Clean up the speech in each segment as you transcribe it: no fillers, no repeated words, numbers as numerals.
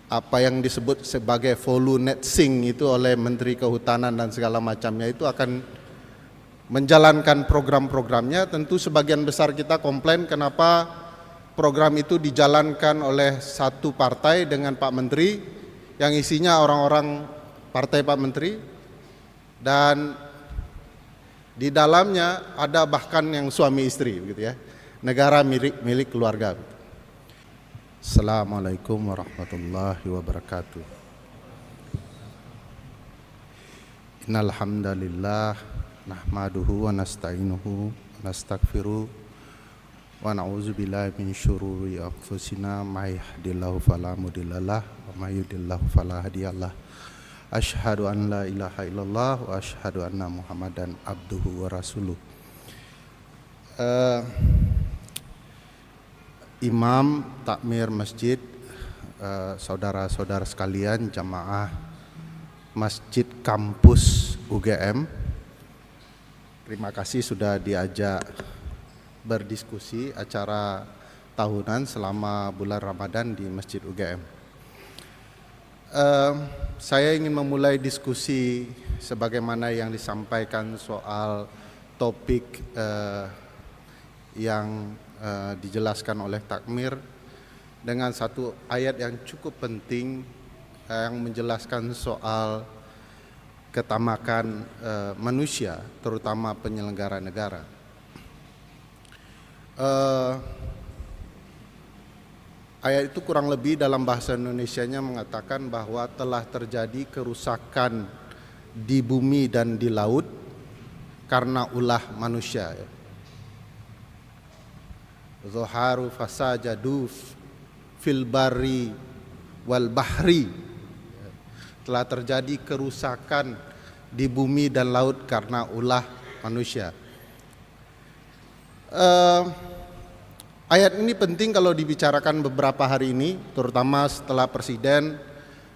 apa yang disebut sebagai volunetsing itu oleh Menteri Kehutanan dan segala macamnya itu akan menjalankan program-programnya. Tentu sebagian besar kita komplain kenapa program itu dijalankan oleh satu partai dengan Pak Menteri yang isinya orang-orang partai Pak Menteri, dan di dalamnya ada bahkan yang suami istri begitu ya, negara milik keluarga. Assalamualaikum warahmatullahi wabarakatuh. Innal hamdalillah nahmaduhu wa nasta'inuhu wa nastaghfiruh wa na'udzubillahi min syururi anfusina may yahdihillahu fala mudhillalah wa may yudhlil fala hadiyalah. Asyhadu an la ilaha illallah wa asyhadu anna Muhammadan abduhu wa rasuluh. Imam takmir masjid, saudara-saudara sekalian, jamaah Masjid Kampus UGM, terima kasih sudah diajak berdiskusi acara tahunan selama bulan Ramadan di Masjid UGM. Saya ingin memulai diskusi sebagaimana yang disampaikan soal topik yang dijelaskan oleh takmir dengan satu ayat yang cukup penting yang menjelaskan soal ketamakan manusia, terutama penyelenggara negara. Ayat itu kurang lebih dalam bahasa Indonesianya mengatakan bahwa telah terjadi kerusakan di bumi dan di laut karena ulah manusia. Zaharu fasajadu fil barri wal bahri. Telah terjadi kerusakan di bumi dan laut karena ulah manusia. Ayat ini penting kalau dibicarakan beberapa hari ini, terutama setelah Presiden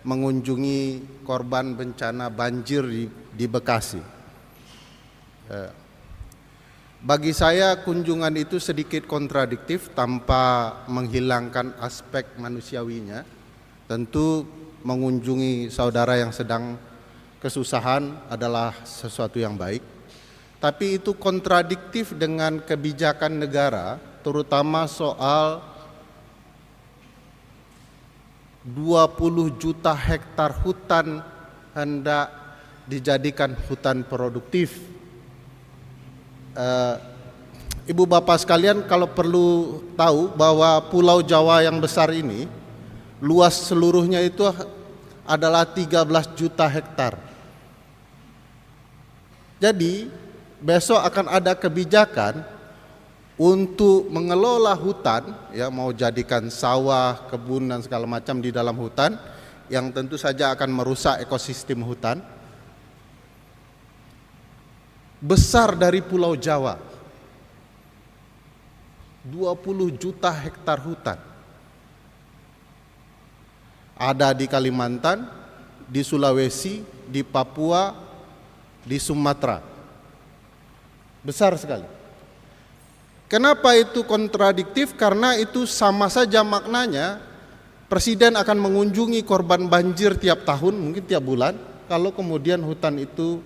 mengunjungi korban bencana banjir di Bekasi. Bagi saya kunjungan itu sedikit kontradiktif tanpa menghilangkan aspek manusiawinya. Tentu mengunjungi saudara yang sedang kesusahan adalah sesuatu yang baik, tapi itu kontradiktif dengan kebijakan negara, terutama soal 20 juta hektar hutan hendak dijadikan hutan produktif. Ibu bapak sekalian, kalau perlu tahu bahwa Pulau Jawa yang besar ini luas seluruhnya itu adalah 13 juta hektar. Jadi besok akan ada kebijakan untuk mengelola hutan, ya, mau jadikan sawah, kebun dan segala macam di dalam hutan, yang tentu saja akan merusak ekosistem hutan. Besar dari Pulau Jawa, 20 juta hektar hutan. Ada di Kalimantan, di Sulawesi, di Papua, di Sumatera. Besar sekali. Kenapa itu kontradiktif? Karena itu sama saja maknanya Presiden akan mengunjungi korban banjir tiap tahun, mungkin tiap bulan, kalau kemudian hutan itu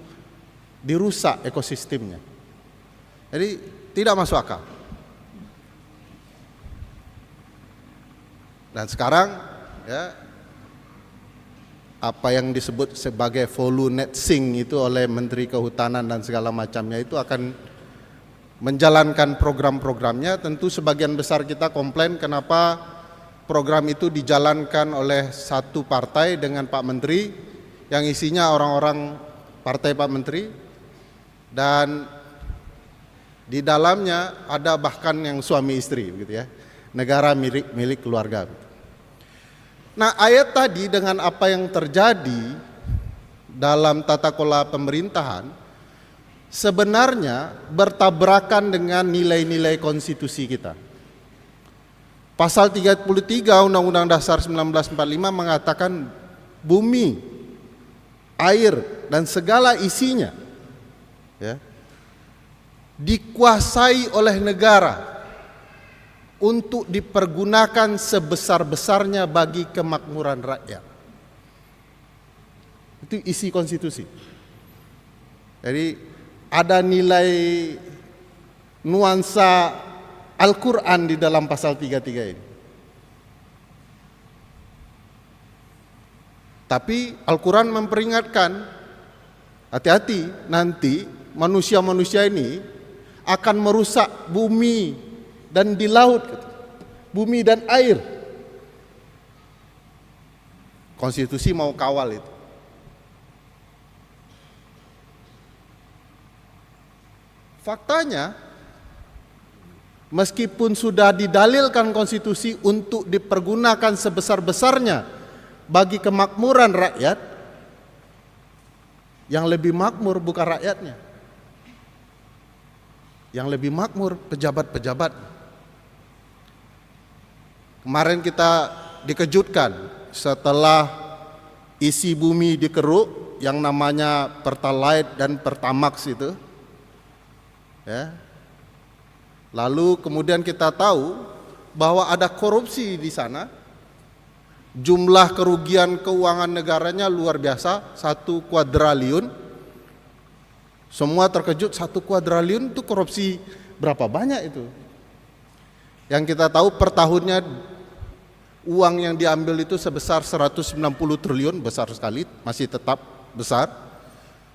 dirusak ekosistemnya. Jadi tidak masuk akal. Dan sekarang ya, apa yang disebut sebagai volunetsing itu oleh Menteri Kehutanan dan segala macamnya itu akan menjalankan program-programnya. Tentu sebagian besar kita komplain kenapa program itu dijalankan oleh satu partai dengan Pak Menteri yang isinya orang-orang partai Pak Menteri, dan di dalamnya ada bahkan yang suami istri begitu ya, negara milik keluarga. Nah, ayat tadi dengan apa yang terjadi dalam tata kelola pemerintahan sebenarnya bertabrakan dengan nilai-nilai konstitusi kita. Pasal 33 Undang-Undang Dasar 1945 mengatakan bumi, air dan segala isinya ya, dikuasai oleh negara. untuk dipergunakan sebesar-besarnya bagi kemakmuran rakyat. Itu isi konstitusi. Jadi ada nilai nuansa Al-Quran di dalam pasal 33 ini. Tapi Al-Quran memperingatkan, hati-hati nanti manusia-manusia ini akan merusak bumi dan di laut, bumi dan air. Konstitusi mau kawal itu. Faktanya, meskipun sudah didalilkan konstitusi untuk dipergunakan sebesar-besarnya bagi kemakmuran rakyat, yang lebih makmur bukan rakyatnya. Yang lebih makmur pejabat-pejabat. Kemarin kita dikejutkan setelah isi bumi dikeruk yang namanya Pertalite dan Pertamax itu. Ya. Lalu kemudian kita tahu bahwa ada korupsi di sana. Jumlah kerugian keuangan negaranya luar biasa, 1 kuadriliun. Semua terkejut, 1 kuadriliun itu korupsi berapa banyak itu? Yang kita tahu per tahunnya uang yang diambil itu sebesar 190 triliun, besar sekali, masih tetap besar.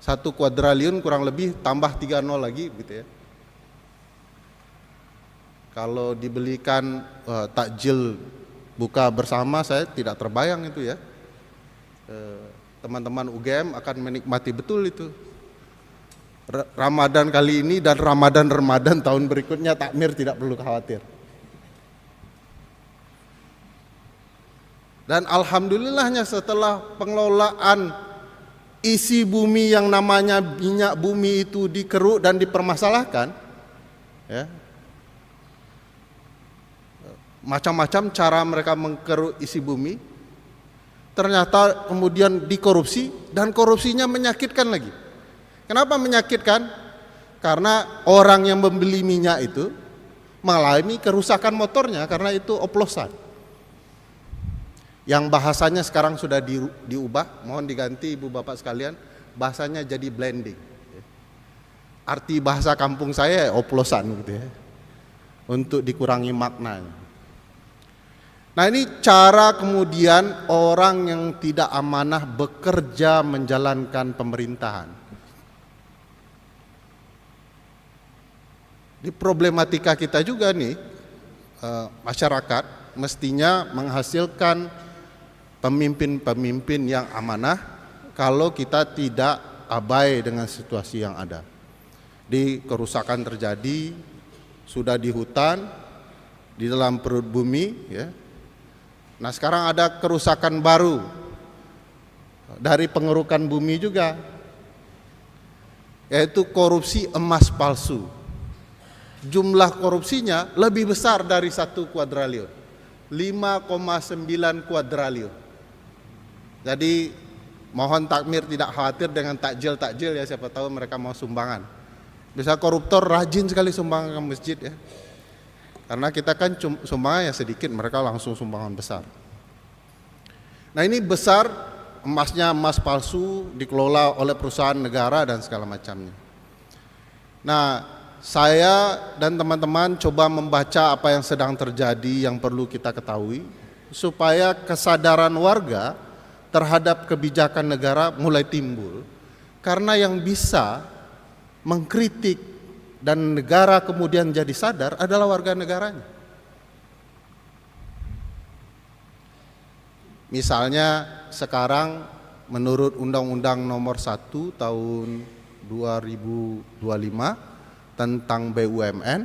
1 kuadriliun kurang lebih tambah 3 nol lagi gitu ya. Kalau dibelikan takjil buka bersama, saya tidak terbayang itu ya. Teman-teman UGM akan menikmati betul itu. Ramadan kali ini dan Ramadan tahun berikutnya takmir tidak perlu khawatir. Dan alhamdulillahnya setelah pengelolaan isi bumi yang namanya minyak bumi itu dikeruk dan dipermasalahkan, ya, macam-macam cara mereka mengkeruk isi bumi, ternyata kemudian dikorupsi dan korupsinya menyakitkan lagi. Kenapa menyakitkan? Karena orang yang membeli minyak itu mengalami kerusakan motornya karena itu oplosan. Yang bahasanya sekarang sudah diubah, mohon diganti ibu bapak sekalian, bahasanya jadi blending. Arti bahasa kampung saya oplosan gitu ya, untuk dikurangi maknanya. Nah ini cara kemudian orang yang tidak amanah bekerja menjalankan pemerintahan. Di problematika kita juga nih, masyarakat mestinya menghasilkan pemimpin-pemimpin yang amanah kalau kita tidak abai dengan situasi yang ada. Di kerusakan terjadi, sudah di hutan, di dalam perut bumi ya. Nah sekarang ada kerusakan baru dari pengerukan bumi juga, yaitu korupsi emas palsu. Jumlah korupsinya lebih besar dari 1 kuadriliun, 5,9 kuadriliun. Jadi mohon takmir tidak khawatir dengan takjil ya, siapa tahu mereka mau sumbangan. Bisa koruptor rajin sekali sumbangan ke masjid ya. Karena kita kan sumbangan ya sedikit, mereka langsung sumbangan besar. Nah ini besar, emasnya emas palsu dikelola oleh perusahaan negara dan segala macamnya. Nah saya dan teman-teman coba membaca apa yang sedang terjadi yang perlu kita ketahui supaya kesadaran warga terhadap kebijakan negara mulai timbul. Karena yang bisa mengkritik dan negara kemudian jadi sadar adalah warga negaranya. Misalnya sekarang menurut Undang-Undang Nomor 1 Tahun 2025 tentang BUMN,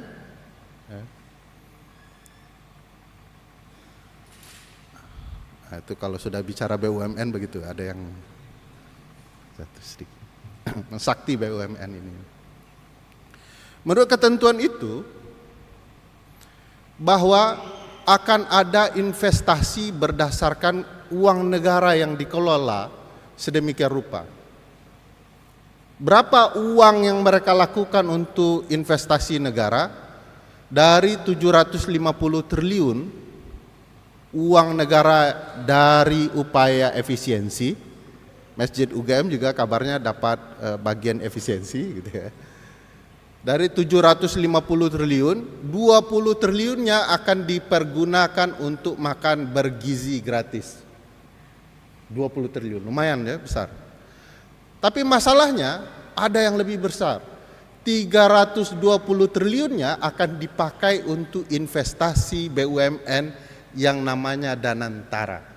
nah, itu kalau sudah bicara BUMN begitu, ada yang satu sedikit sakti BUMN ini. Menurut ketentuan itu bahwa akan ada investasi berdasarkan uang negara yang dikelola sedemikian rupa. Berapa uang yang mereka lakukan untuk investasi negara dari 750 triliun uang negara dari upaya efisiensi, Masjid UGM juga kabarnya dapat bagian efisiensi gitu ya. Dari 750 triliun, 20 triliunnya akan dipergunakan untuk makan bergizi gratis. 20 triliun, lumayan ya, besar. Tapi masalahnya ada yang lebih besar. 320 triliunnya akan dipakai untuk investasi BUMN yang namanya Danantara.